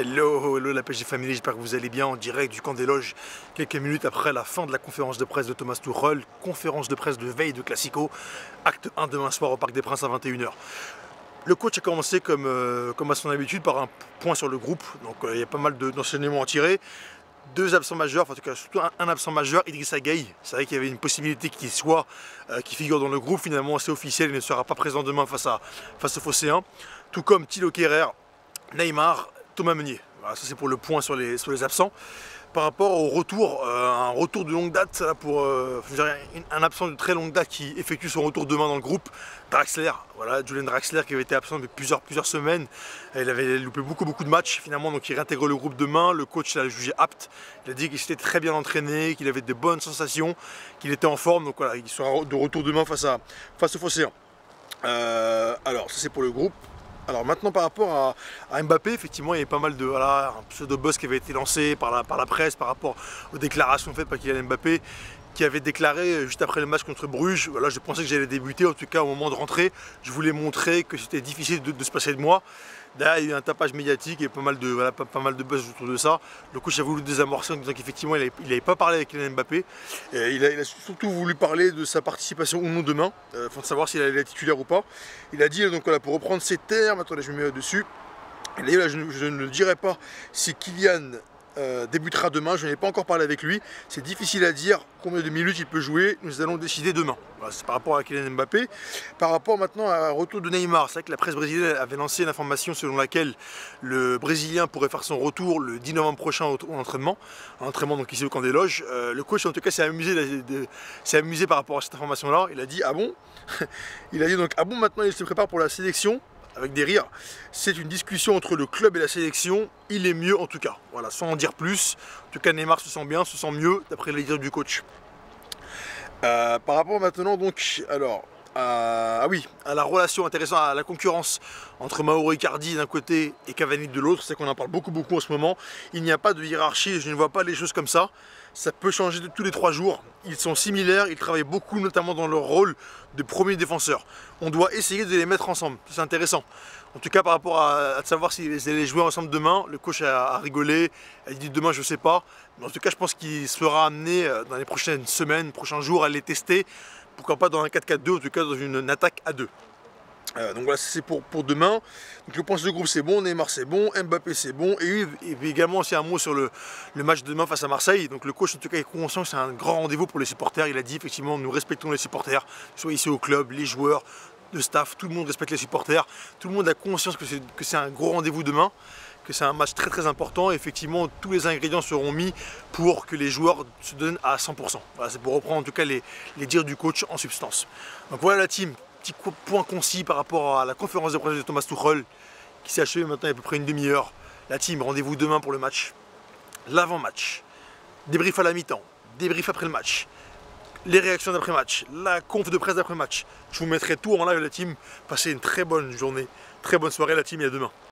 Hello la PG Family, j'espère que vous allez bien en direct du camp des loges, quelques minutes après la fin de la conférence de presse de Thomas Tuchel, conférence de presse de veille de Classico, acte 1 demain soir au Parc des Princes à 21 h. Le coach a commencé comme à son habitude par un point sur le groupe, donc il y a pas mal d'enseignements à tirer. Deux absents majeurs, enfin, en tout cas surtout un absent majeur, Idrissa Gueye. C'est vrai qu'il y avait une possibilité qu'il soit, qui figure dans le groupe. Finalement c'est officiel, il ne sera pas présent demain face au Phocéen. Tout comme Thilo Kehrer, Neymar, Thomas Meunier. Voilà, ça c'est pour le point sur les absents. Par rapport au retour, un retour de longue date pour un absent de très longue date qui effectue son retour demain dans le groupe, Draxler. Voilà, Julian Draxler qui avait été absent depuis plusieurs semaines. Il avait loupé beaucoup de matchs finalement, donc il réintègre le groupe demain. Le coach l'a jugé apte. Il a dit qu'il s'était très bien entraîné, qu'il avait de bonnes sensations, qu'il était en forme. Donc voilà, il sera de retour demain face au Phocéen. Alors ça c'est pour le groupe. Alors maintenant par rapport à Mbappé, effectivement il y avait pas mal de un pseudo-buzz qui avait été lancé par la presse par rapport aux déclarations faites par Kylian Mbappé, qui avait déclaré juste après le match contre Bruges, voilà, je pensais que j'allais débuter, en tout cas au moment de rentrer, je voulais montrer que c'était difficile de se passer de moi. Là, il y a eu un tapage médiatique et pas mal de buzz autour de ça. Le coach a voulu désamorcer en disant qu'effectivement il n'avait pas parlé avec Kylian Mbappé. Et il a surtout voulu parler de sa participation ou non demain, afin de savoir s'il allait être titulaire ou pas. Il a dit, donc voilà, pour reprendre ses termes, attendez je me mets dessus, il a dit, là, je ne dirai pas si Kylian débutera demain, je n'ai pas encore parlé avec lui, c'est difficile à dire combien de minutes il peut jouer, nous allons décider demain. Voilà, c'est par rapport à Kylian Mbappé. Par rapport maintenant à retour de Neymar, c'est vrai que la presse brésilienne avait lancé une information selon laquelle le Brésilien pourrait faire son retour le 10 novembre prochain au entraînement donc ici au camp des loges. Le coach en tout cas s'est amusé par rapport à cette information là, il a dit ah bon. Il a dit donc ah bon, maintenant il se prépare pour la sélection. Avec des rires, c'est une discussion entre le club et la sélection, il est mieux en tout cas, voilà, sans en dire plus. En tout cas Neymar se sent bien, se sent mieux d'après les dires du coach. Par rapport maintenant donc, alors, à la relation intéressante, à la concurrence entre Mauro Icardi d'un côté et Cavani de l'autre, c'est qu'on en parle beaucoup en ce moment. Il n'y a pas de hiérarchie, je ne vois pas les choses comme ça. Ça peut changer tous les 3 jours. Ils sont similaires, ils travaillent beaucoup, notamment dans leur rôle de premier défenseur. On doit essayer de les mettre ensemble, c'est intéressant. En tout cas, par rapport à savoir s'ils allaient jouer ensemble demain, le coach a rigolé, a dit demain je ne sais pas. Mais en tout cas, je pense qu'il sera amené dans les prochaines semaines, prochains jours à les tester. Pourquoi pas dans un 4-4-2, en tout cas dans une attaque à 2. Donc voilà, c'est pour demain. Donc le point de groupe c'est bon, Neymar c'est bon, Mbappé c'est bon, et également aussi un mot sur le match de demain face à Marseille. Donc le coach en tout cas est conscient que c'est un grand rendez-vous pour les supporters. Il a dit effectivement nous respectons les supporters, soit ici au club, les joueurs, le staff, tout le monde respecte les supporters. Tout le monde a conscience que c'est un gros rendez-vous demain, que c'est un match très important. Et effectivement tous les ingrédients seront mis pour que les joueurs se donnent à 100%. Voilà, c'est pour reprendre en tout cas les dires du coach en substance. Donc voilà la team. Petit point concis par rapport à la conférence de presse de Thomas Tuchel qui s'est achevée maintenant il y a à peu près une demi-heure. La team, rendez-vous demain pour le match, l'avant-match, débrief à la mi-temps, débrief après le match, les réactions d'après-match, la conf de presse d'après-match. Je vous mettrai tout en live la team. Passez une très bonne journée, très bonne soirée la team et à demain.